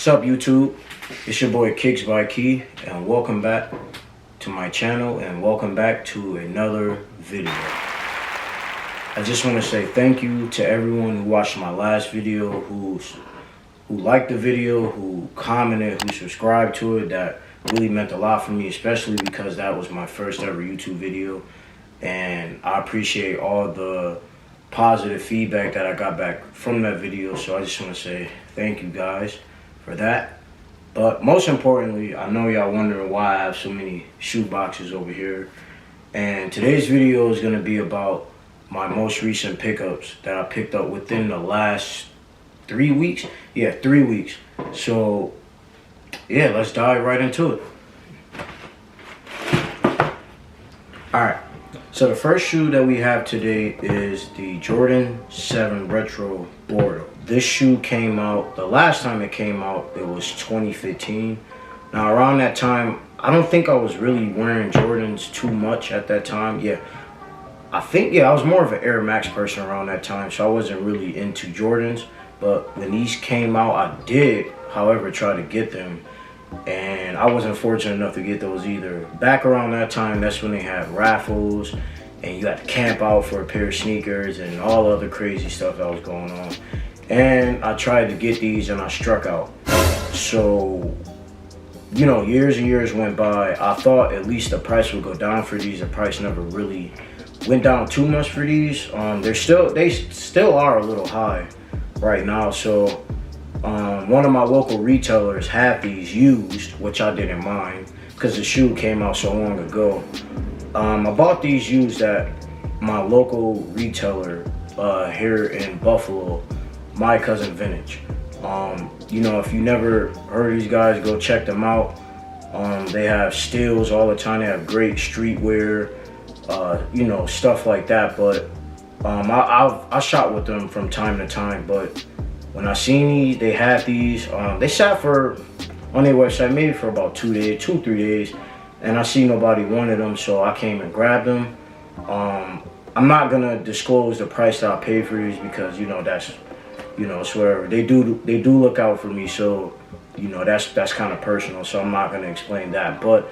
What's up, YouTube? It's your boy Kicks by Key, and welcome back to my channel, and welcome back to another video. I just want to say thank you to everyone who watched my last video, who liked the video, who commented, who subscribed to it. That really meant a lot for me, especially because that was my first ever YouTube video, and I appreciate all the positive feedback that I got back from that video. So I just want to say thank you guys for that. But most importantly, I know y'all wondering why I have so many shoe boxes over here, and today's video is going to be about my most recent pickups that I picked up within the last 3 weeks. Yeah, 3 weeks. So yeah, let's dive right into it. Alright, so the first shoe that we have today is the Jordan 7 Retro Bordeaux. This shoe came out, the last time it came out, it was 2015. Now around that time, I don't think I was really wearing Jordans too much at that time. I was more of an Air Max person around that time, so I wasn't really into Jordans. But when these came out, I did, however, try to get them, and I wasn't fortunate enough to get those either. Back around that time, that's when they had raffles, and you had to camp out for a pair of sneakers and all other crazy stuff that was going on. And I tried to get these and I struck out. So, you know, years and years went by. I thought at least the price would go down for these. The price never really went down too much for these. They still are a little high right now. So one of my local retailers had these used, which I didn't mind because the shoe came out so long ago. I bought these used at my local retailer here in Buffalo, My Cousin Vintage. You know, if you never heard of these guys, go check them out. They have steals all the time. They have great streetwear, you know, stuff like that. But I shop with them from time to time. But when I seen these, they had these. They sat on their website maybe for about 2 days, 2-3 days, and I see nobody wanted them, so I came and grabbed them. I'm not gonna disclose the price that I paid for these because, you know, that's, you know, it's whatever. They do look out for me, so, you know, that's kind of personal, so I'm not gonna explain that. But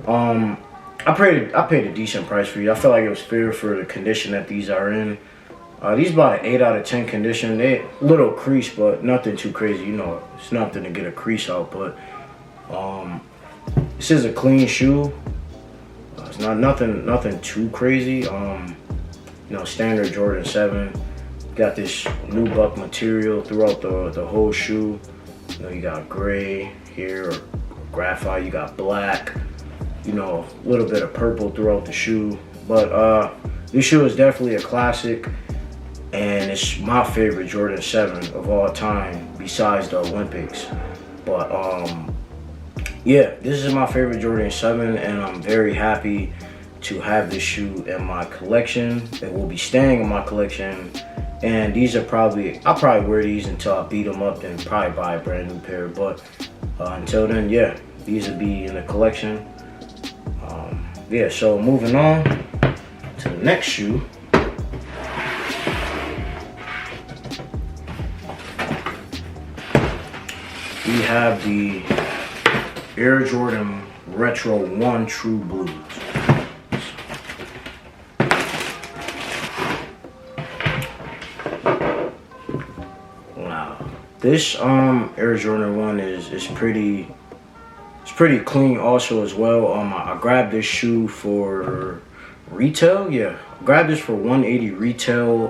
I paid a decent price for these. I felt like it was fair for the condition that these are in. These about an 8 out of 10 condition. They little crease, but nothing too crazy. You know, it's nothing to get a crease out. But this is a clean shoe. It's not nothing too crazy. You know, standard Jordan 7. Got this nubuck material throughout the whole shoe. You know, you got gray here, or graphite. You got black. You know, a little bit of purple throughout the shoe. But this shoe is definitely a classic, and it's my favorite Jordan 7 of all time besides the Olympics. But yeah, this is my favorite Jordan 7, and I'm very happy to have this shoe in my collection. It will be staying in my collection, and these are I'll probably wear these until I beat them up and probably buy a brand new pair. But until then, yeah, these will be in the collection. Yeah, so moving on to the next shoe. We have the Air Jordan Retro 1 True Blues. Wow, this Air Jordan 1 is pretty clean also as well. I grabbed this shoe for retail. Yeah, I grabbed this for $180 retail.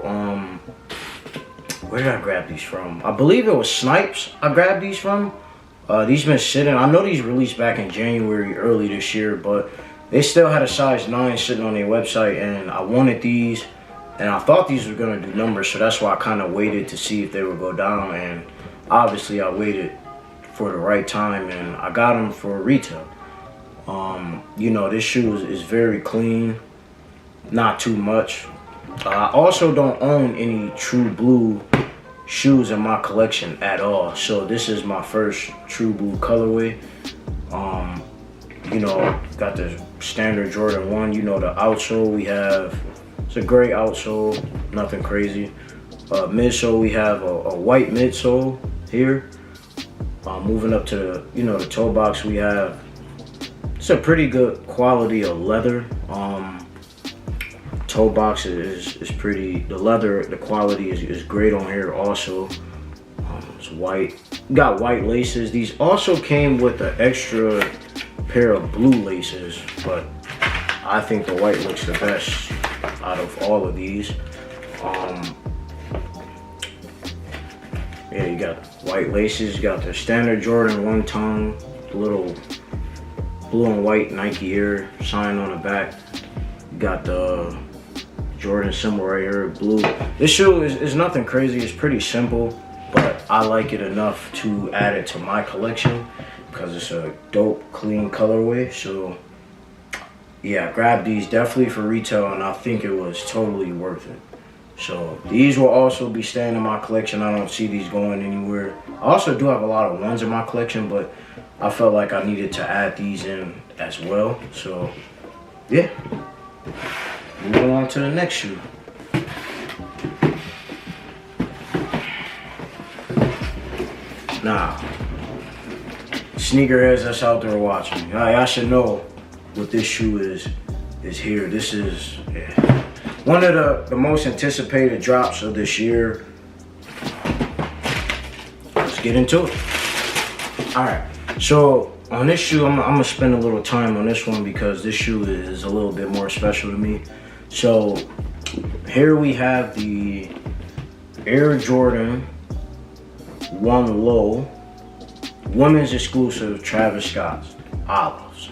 Where did I grab these from? I believe it was Snipes I grabbed these from. These been sitting. I know these released back in January early this year, but they still had a size 9 sitting on their website, and I wanted these, and I thought these were gonna do numbers, so that's why I kind of waited to see if they would go down, and obviously I waited for the right time, and I got them for retail. You know, this shoe is very clean, not too much. I also don't own any True Blue shoes in my collection at all, so this is my first True Blue colorway. You know, got the standard Jordan 1. You know, the outsole we have, it's a gray outsole, nothing crazy. Midsole, we have a white midsole here. Moving up to the toe box, we have, it's a pretty good quality of leather. Toe box is pretty, the quality is great on here also. It's white, got white laces. These also came with an extra pair of blue laces, but I think the white looks the best out of all of these. Yeah, you got white laces, you got the standard Jordan one tongue, little blue and white Nike Air sign on the back. You got the Jordan symbol right here, blue. This shoe is nothing crazy, it's pretty simple, but I like it enough to add it to my collection because it's a dope, clean colorway. So yeah, I grabbed these definitely for retail, and I think it was totally worth it. So these will also be staying in my collection. I don't see these going anywhere. I also do have a lot of ones in my collection, but I felt like I needed to add these in as well. So yeah, moving on to the next shoe. Now, sneakerheads that's out there watching, I should know what this shoe is here. This is one of the most anticipated drops of this year. Let's get into it. All right, so on this shoe, I'm gonna spend a little time on this one because this shoe is a little bit more special to me. So here we have the Air Jordan 1 Low women's exclusive Travis Scott's Olives.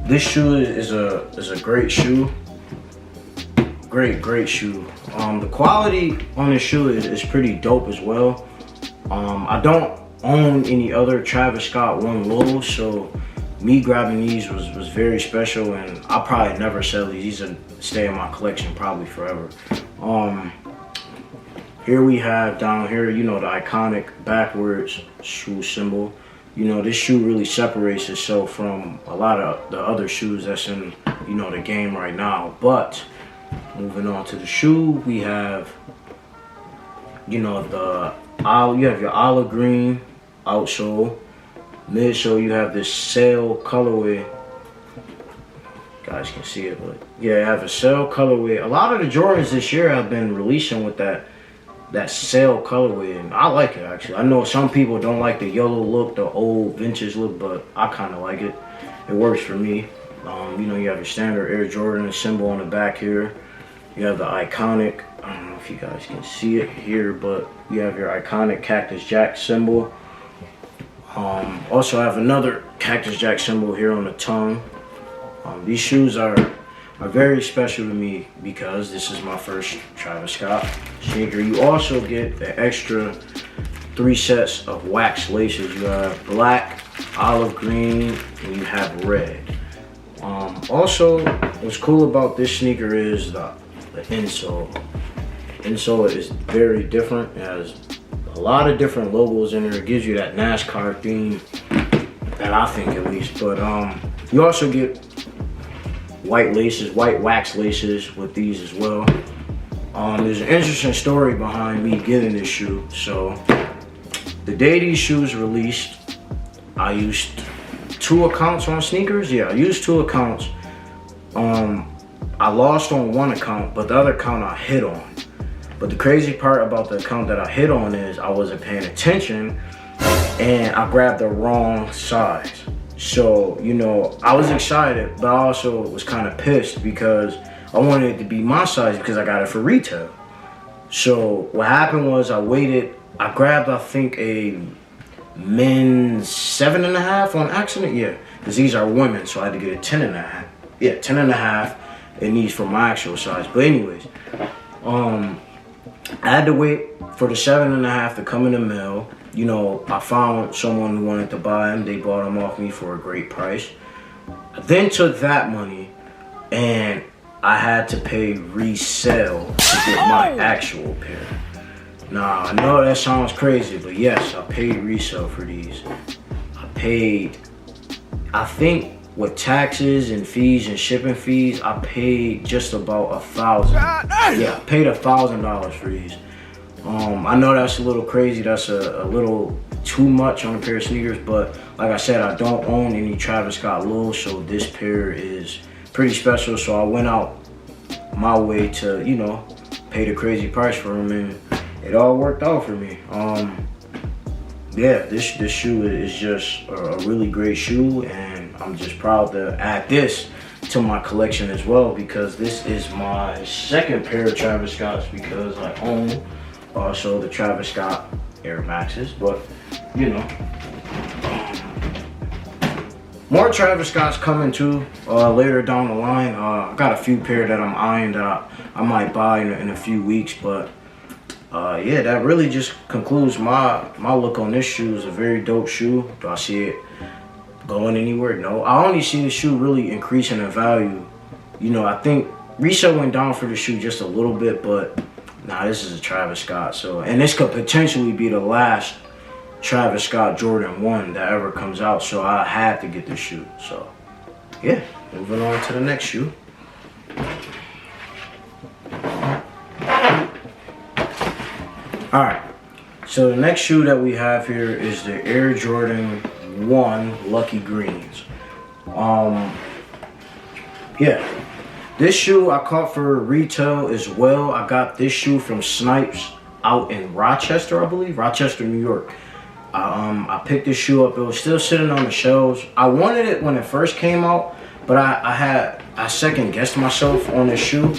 This shoe is a great shoe. Great shoe. The quality on this shoe is pretty dope as well. I don't own any other Travis Scott 1 Low, so me grabbing these was very special, and I'll probably never sell these. These will stay in my collection probably forever. Here we have down here, the iconic backwards shoe symbol. This shoe really separates itself from a lot of the other shoes that's in, the game right now. But moving on to the shoe, we have, you have your olive green outsole. Midsole, you have this sail colorway. You guys can see it, but yeah, you have a sail colorway. A lot of the Jordans this year have been releasing with that sail colorway, and I like it actually. I know some people don't like the yellow look, the old vintage look, but I kind of like it. It works for me. You have your standard Air Jordan symbol on the back here. You have the iconic, I don't know if you guys can see it here, but you have your iconic Cactus Jack symbol. Also have another Cactus Jack symbol here on the tongue. These shoes are very special to me because this is my first Travis Scott sneaker. You also get the extra 3 sets of wax laces. You have black, olive green, and you have red. Also, what's cool about this sneaker is the insole. Insole is very different. It has a lot of different logos in there. It gives you that NASCAR theme, that I think at least. But you also get white laces, white wax laces with these as well. There's an interesting story behind me getting this shoe. So the day these shoes released, I used 2 accounts on sneakers. Yeah, I used 2 accounts. I lost on one account, but the other account I hit on. But the crazy part about the account that I hit on is I wasn't paying attention and I grabbed the wrong size. So, I was excited, but I also was kind of pissed because I wanted it to be my size because I got it for retail. So what happened was I waited, I grabbed, I think, a men's 7.5 on accident. Yeah, because these are women, so I had to get a 10.5. Yeah, 10.5, and these for my actual size. But anyways, I had to wait for the 7.5 to come in the mail. I found someone who wanted to buy them. They bought them off me for a great price. I then took that money and I had to pay resale to get my actual pair. Now, I know that sounds crazy, but yes, I paid resale for these. I paid, I think with taxes and fees and shipping fees, I paid just about $1,000. Yeah, I paid $1,000 for these. I know that's a little crazy. That's a little too much on a pair of sneakers, but like I said, I don't own any Travis Scott lows, so this pair is pretty special. So I went out my way to, you know, pay the crazy price for them, and it all worked out for me. Yeah, this shoe is just a really great shoe, and I'm just proud to add this to my collection as well, because this is my second pair of Travis Scotts, because I own also the Travis Scott Air Maxes, but you know, more Travis Scotts coming too later down the line. I got a few pair that I'm eyeing that I might buy in a few weeks, but yeah, that really just concludes my look on this shoe. It's a very dope shoe. Do I see it going anywhere? No. I only see the shoe really increasing in value. You know, I think resale went down for the shoe just a little bit, but nah, this is a Travis Scott. So, and this could potentially be the last Travis Scott Jordan 1 that ever comes out. So I had to get this shoe. So yeah, moving on to the next shoe. All right, so the next shoe that we have here is the Air Jordan 1 Lucky Greens. Yeah, this shoe I caught for retail as well. I got this shoe from Snipes out in Rochester, I believe, Rochester, New York. I picked this shoe up. It was still sitting on the shelves. I wanted it when it first came out, but I second guessed myself on this shoe.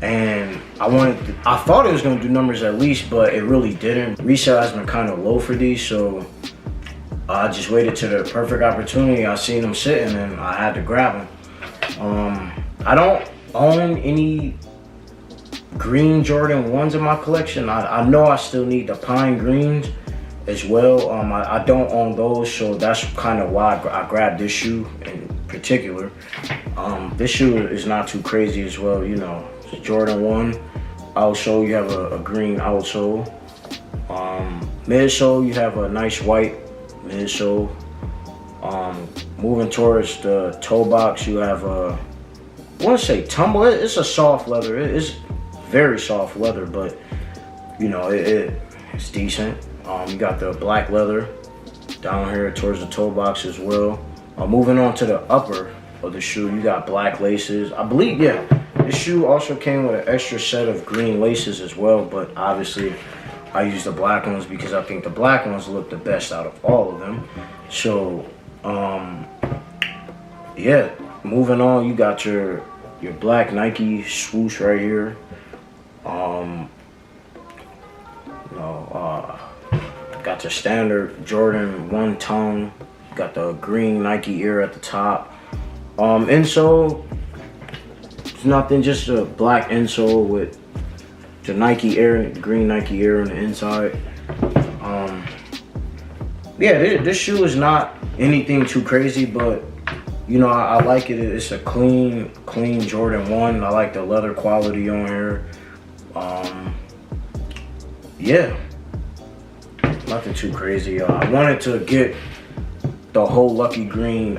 And I thought it was gonna do numbers at least, but it really didn't. Resale has been kind of low for these, so I just waited to the perfect opportunity. I seen them sitting and I had to grab them. I don't own any green Jordan 1s in my collection. I know I still need the pine greens as well. I don't own those, so that's kind of why I grabbed this shoe in particular. This shoe is not too crazy as well, you know. Jordan 1 outsole, you have a green outsole. Midsole, you have a nice white midsole. Moving towards the toe box, you have I want to say tumble. It's a soft leather. It's very soft leather, but you know it's decent. You got the black leather down here towards the toe box as well. Moving on to the upper of the shoe, you got black laces. I believe, yeah. This shoe also came with an extra set of green laces as well, but obviously I used the black ones because I think the black ones look the best out of all of them. So, yeah, moving on, you got your black Nike swoosh right here. Got your standard Jordan 1 tongue. Got the green Nike ear at the top. Insole, nothing, just a black insole with the Nike Air, green Nike Air on the inside. Yeah, this shoe is not anything too crazy, but you know, I like it. It's a clean Jordan 1. I like the leather quality on here. Yeah, nothing too crazy. I wanted to get the whole Lucky Green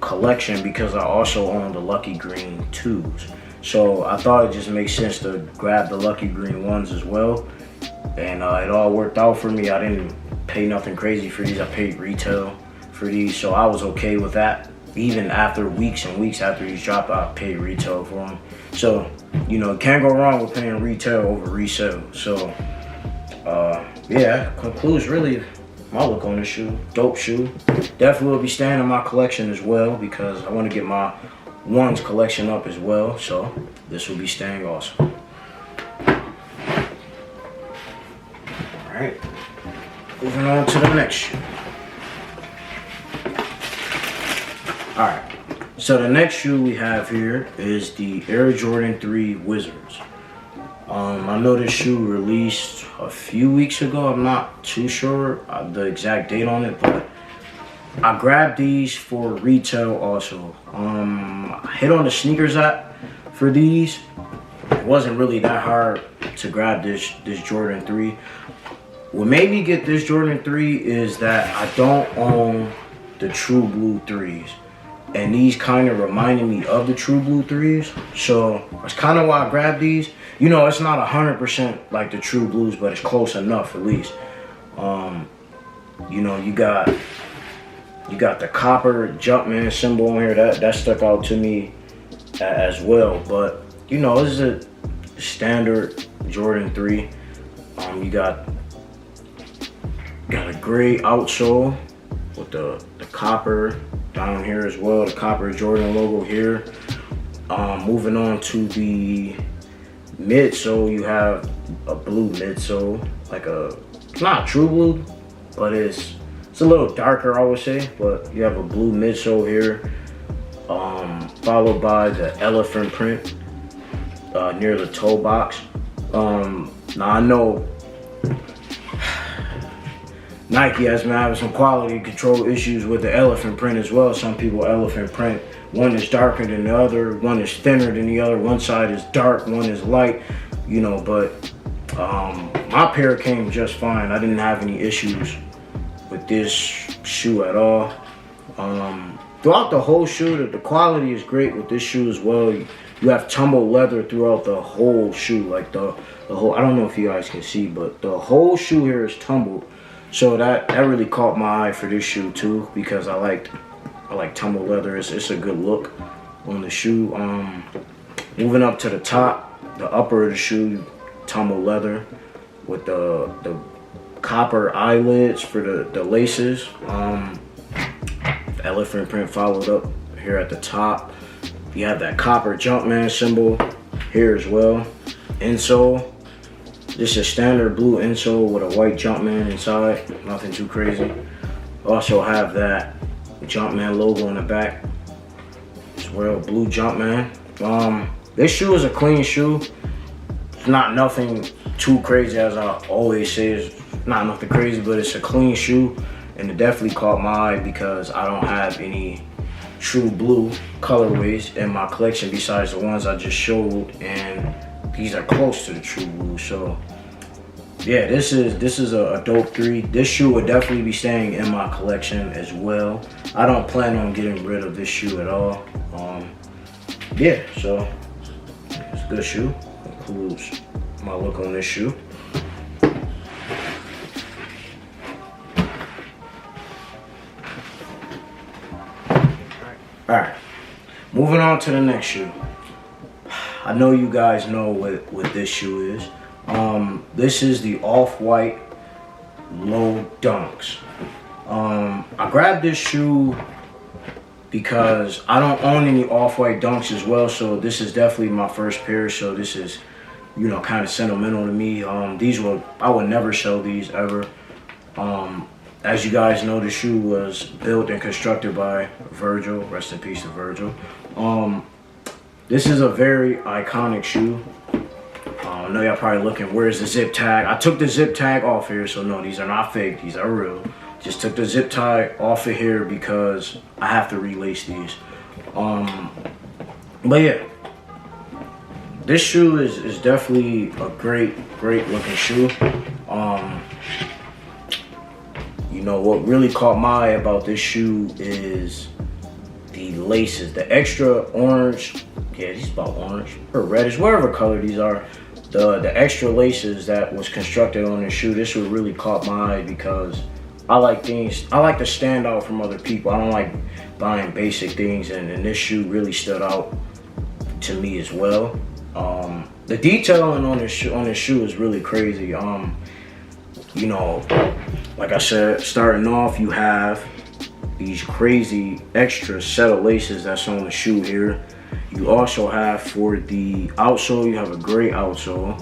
collection because I also own the Lucky Green 2s. So I thought it just makes sense to grab the Lucky Green 1s as well. And it all worked out for me. I didn't pay nothing crazy for these. I paid retail for these, so I was okay with that. Even after weeks and weeks after these dropped, I paid retail for them. So, you know, can't go wrong with paying retail over resale. So, yeah, that concludes really my look on this shoe. Dope shoe. Definitely will be staying in my collection as well because I want to get my 1s collection up as well. So this will be staying also. Alright, moving on to the next shoe. Alright, so the next shoe we have here is the Air Jordan 3 Wizards. I know this shoe released a few weeks ago. I'm not too sure the exact date on it, but I grabbed these for retail also. I hit on the sneakers app for these. It wasn't really that hard to grab this Jordan 3. What made me get this Jordan 3 is that I don't own the True Blue 3s. and these kind of reminded me of the True Blue 3s. So that's kind of why I grabbed these. You know, it's not 100% like the True Blues, but it's close enough at least. You know, you got the copper Jumpman symbol on here. That stuck out to me as well. But you know, this is a standard Jordan 3. You got a gray outsole with the copper down here as well. The copper Jordan logo here. Moving on to the midsole, you have a blue midsole, like it's not true blue, but it's a little darker, I would say. But you have a blue midsole here, followed by the elephant print near the toe box. Now I know Nike has been having some quality control issues with the elephant print as well. Some people elephant print, one is darker than the other, one is thinner than the other, one side is dark, one is light, you know. But my pair came just fine. I didn't have any issues with this shoe at all. Throughout the whole shoe, the quality is great with this shoe as well. You have tumbled leather throughout the whole shoe, like the whole, I don't know if you guys can see, but the whole shoe here is tumbled. So that really caught my eye for this shoe too, because I like tumbled leather. It's a good look on the shoe. Moving up to the top, the upper of the shoe, tumbled leather with the copper eyelids for the laces. The elephant print followed up here at the top. You have that copper Jumpman symbol here as well. Insole. This is standard blue insole with a white Jumpman inside. Nothing too crazy. Also have that Jumpman logo on the back as well. Blue Jumpman. This shoe is a clean shoe. It's not nothing too crazy, as I always say. It's not nothing crazy, but it's a clean shoe, and it definitely caught my eye because I don't have any true blue colorways in my collection besides the ones I just showed, and these are close to the true blue. So yeah, this is a dope 3. This shoe would definitely be staying in my collection as well. I don't plan on getting rid of this shoe at all. Yeah, so it's a good shoe. Includes my look on this shoe. Alright, moving on to the next shoe. I know you guys know what this shoe is. This is the Off-White Low Dunks. I grabbed this shoe because I don't own any Off-White Dunks as well, so this is definitely my first pair, so this is, you know, kind of sentimental to me. I would never sell these ever. As you guys know, the shoe was built and constructed by Virgil. Rest in peace to Virgil. This is a very iconic shoe. I know y'all probably looking, where's the zip tag? I took the zip tag off here, so no, these are not fake, these are real. Just took the zip tag off of here because I have to relace these. But yeah, this shoe is definitely a great looking shoe. You know, what really caught my eye about this shoe is the laces, the extra orange, yeah, these about orange or reddish, whatever color these are. The extra laces that was constructed on this shoe, this would really caught my eye because I like to stand out from other people. I don't like buying basic things, and this shoe really stood out to me as well. The detailing on this shoe is really crazy. You know, like I said, starting off, you have these crazy extra set of laces that's on the shoe here. You also have, for the outsole, you have a gray outsole.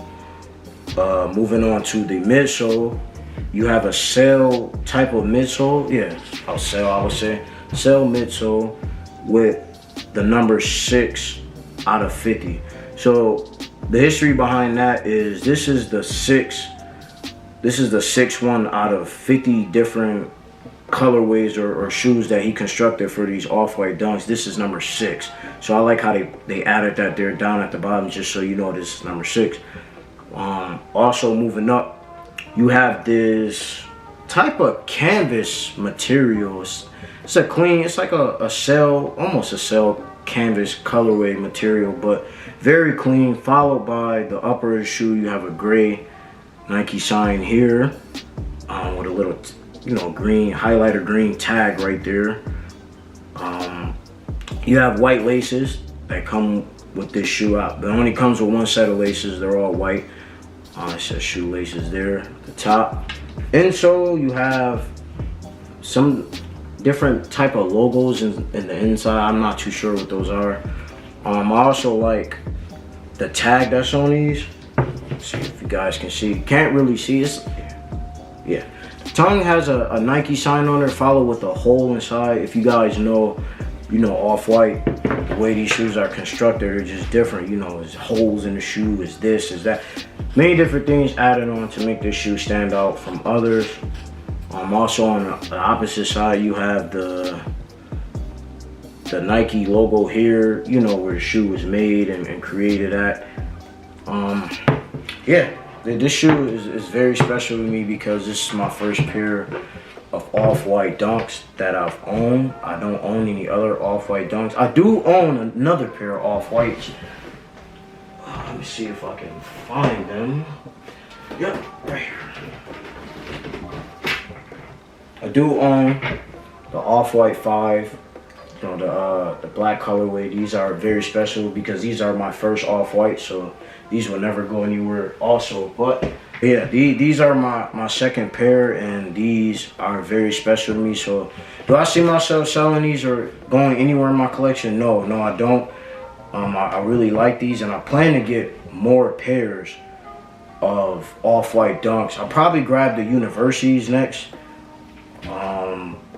Moving on to the midsole, you have a sail type of midsole. Yeah, I would say. Sail midsole with the number 6 out of 50. So the history behind that is this is the 6th one out of 50 different colorways or shoes that he constructed for these Off-White Dunks. This is number 6. So I like how they added that there down at the bottom, just so you know this is number 6. Also moving up, you have this type of canvas materials. It's a clean, it's like a cell, almost a cell canvas colorway material, but very clean. Followed by the upper of the shoe, you have a gray Nike sign here, with a little, you know, green, highlighter green tag right there. You have white laces that come with this shoe out. It only comes with one set of laces. They're all white. It says shoelaces there at the top. Insole, you have some different type of logos in the inside. I'm not too sure what those are. I also like the tag that's on these. Let's see if you guys can see. Can't really see this. Yeah. The tongue has a Nike sign on it, followed with a hole inside. If you guys know, you know, Off-White, the way these shoes are constructed are just different. You know, there's holes in the shoe, is this, is that. Many different things added on to make this shoe stand out from others. Also on the opposite side, you have the Nike logo here, you know, where the shoe was made and created at. Yeah, this shoe is very special to me because this is my first pair of Off-White Dunks that I've owned. I don't own any other Off-White Dunks. I do own another pair of Off-Whites. Let me see if I can find them. Yep, right here. I do own the Off-White 5, you know, the black colorway. These are very special because these are my first Off-White, so these will never go anywhere also. But yeah, these are my second pair, and these are very special to me. So do I see myself selling these or going anywhere in my collection? No, I don't. I really like these, and I plan to get more pairs of Off-White Dunks. I'll probably grab the Universities next.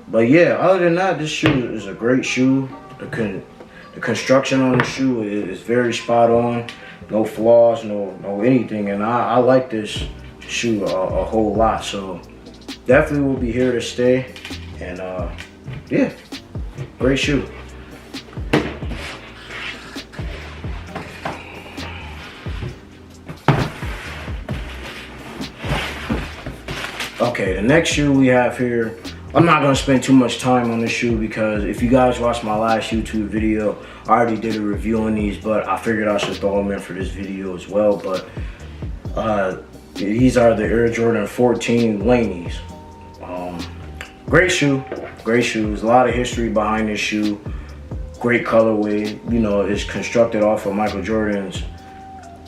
But yeah, other than that, this shoe is a great shoe. The construction on the shoe is very spot on. No flaws, no anything, and I like this shoe a whole lot. So definitely will be here to stay, and yeah, great shoe. Okay, the next shoe we have here, I'm not gonna spend too much time on this shoe because if you guys watched my last YouTube video, I already did a review on these, but I figured I should throw them in for this video as well. But these are the Air Jordan 14 Laneys. Great shoe, great shoes. A lot of history behind this shoe. Great colorway. You know, it's constructed off of Michael Jordan's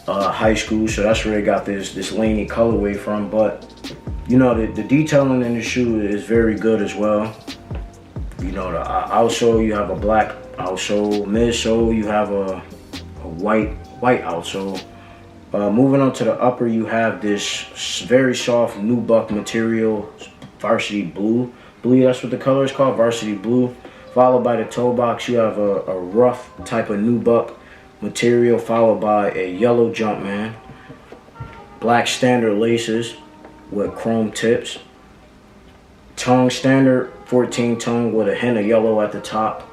high school, so that's where they got this Laney colorway from. But you know, the detailing in the shoe is very good as well. You know, the outsole, you have a black outsole. Midsole, you have a white outsole. Moving on to the upper, you have this very soft nubuck material, varsity blue. I believe that's what the color is called, varsity blue. Followed by the toe box, you have a rough type of nubuck material, followed by a yellow Jumpman. Black standard laces with chrome tips. Tongue standard 14 tongue with a hint of yellow at the top.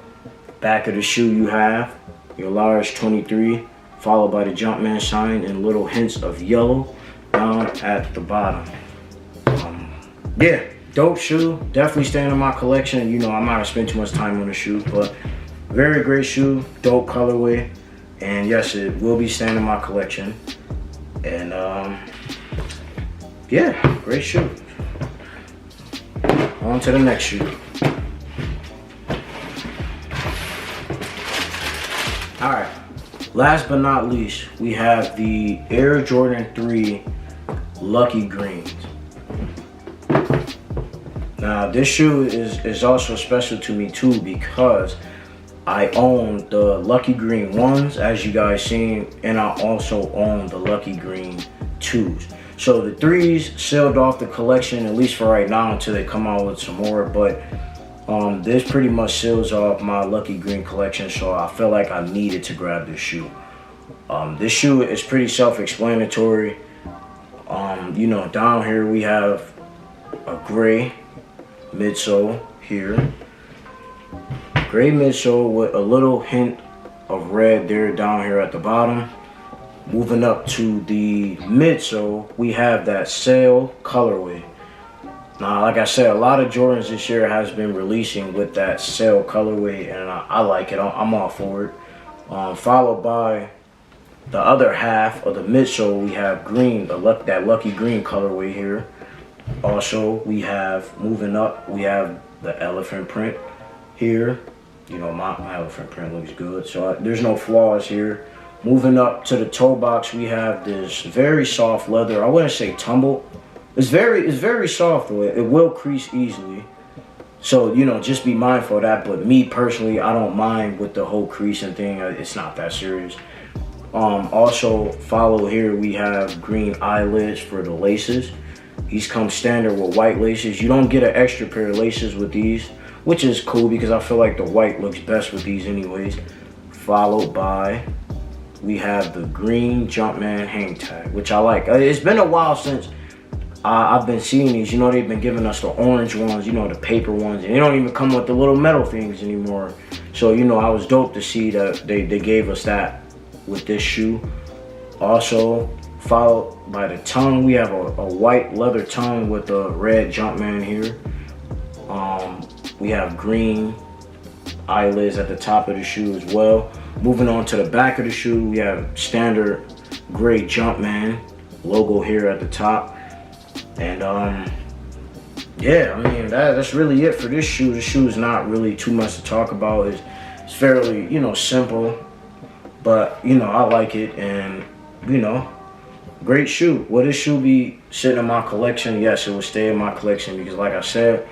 Back of the shoe you have your large 23, followed by the Jumpman sign and little hints of yellow down at the bottom. Yeah, dope shoe. Definitely staying in my collection. You know, I might have spent too much time on the shoe, but very great shoe, dope colorway, and yes, it will be staying in my collection. And yeah, great shoe. On to the next shoe. Alright, last but not least, we have the Air Jordan 3 Lucky Greens. Now, this shoe is also special to me too because I own the Lucky Green 1s, as you guys seen, and I also own the Lucky Green 2s. So the 3s sealed off the collection, at least for right now, until they come out with some more. But this pretty much seals off my Lucky Green collection, so I felt like I needed to grab this shoe. This shoe is pretty self-explanatory. You know, down here we have a gray midsole here. Gray midsole with a little hint of red there down here at the bottom. Moving up to the midsole, we have that sail colorway. Now, like I said, a lot of Jordans this year has been releasing with that sail colorway, and I like it. I'm all for it. Followed by the other half of the midsole, we have green, that lucky green colorway here. Also, we have, moving up, we have the elephant print here. You know, my elephant print looks good, so there's no flaws here. Moving up to the toe box, we have this very soft leather. I wouldn't say tumble. It's very soft though. It will crease easily. So, you know, just be mindful of that. But me personally, I don't mind with the whole creasing thing. It's not that serious. Also, follow here, we have green eyelids for the laces. These come standard with white laces. You don't get an extra pair of laces with these, which is cool because I feel like the white looks best with these anyways. Followed by, we have the green Jumpman hang tag, which I like. It's been a while since I've been seeing these. You know, they've been giving us the orange ones, you know, the paper ones, and they don't even come with the little metal things anymore. So, you know, I was dope to see that they gave us that with this shoe. Also, followed by the tongue, we have a white leather tongue with a red Jumpman here. We have green eyelids at the top of the shoe as well. Moving on to the back of the shoe, we have standard gray Jumpman logo here at the top. And yeah, I mean, that's really it for this shoe. The shoe is not really too much to talk about. It's fairly, you know, simple, but you know, I like it, and you know, great shoe. Will this shoe be sitting in my collection? Yes, it will stay in my collection because, like I said,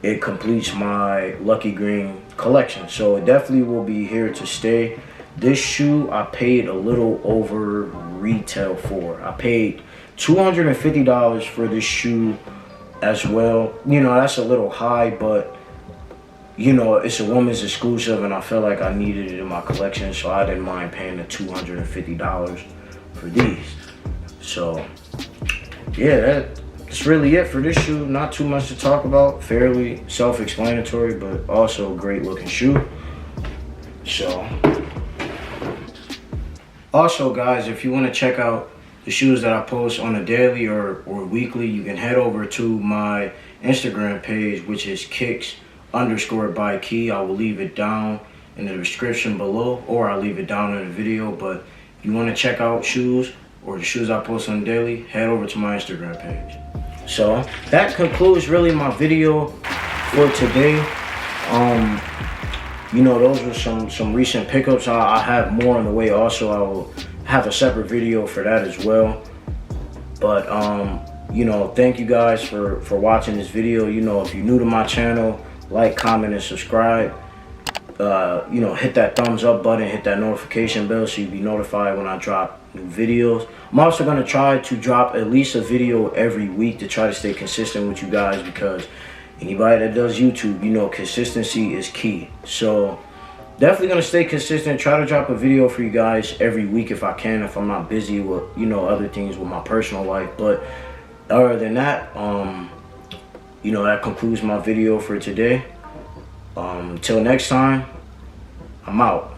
it completes my Lucky Green collection. So it definitely will be here to stay. This shoe I paid a little over retail for. I paid $250 for this shoe as well. You know, that's a little high, but you know, it's a woman's exclusive and I felt like I needed it in my collection, so I didn't mind paying the $250 for these. So yeah, that's really it for this shoe. Not too much to talk about. Fairly self-explanatory, but also a great looking shoe. So also, guys, if you want to check out the shoes that I post on a daily or weekly, you can head over to my Instagram page, which is kicks_by-key. I will leave it down in the description below, or I'll leave it down in the video. But if you want to check out shoes or the shoes I post on daily, head over to my Instagram page. So that concludes really my video for today. You know, those were some recent pickups. I have more on the way. Also, I will have a separate video for that as well. But you know, thank you guys for watching this video. You know, if you're new to my channel, like, comment, and subscribe. You know, hit that thumbs up button, hit that notification bell so you'll be notified when I drop new videos. I'm also going to try to drop at least a video every week to try to stay consistent with you guys, because anybody that does YouTube, you know, consistency is key. So definitely going to stay consistent, try to drop a video for you guys every week if I can, if I'm not busy with, you know, other things with my personal life. But other than that, you know, that concludes my video for today. Until next time, I'm out.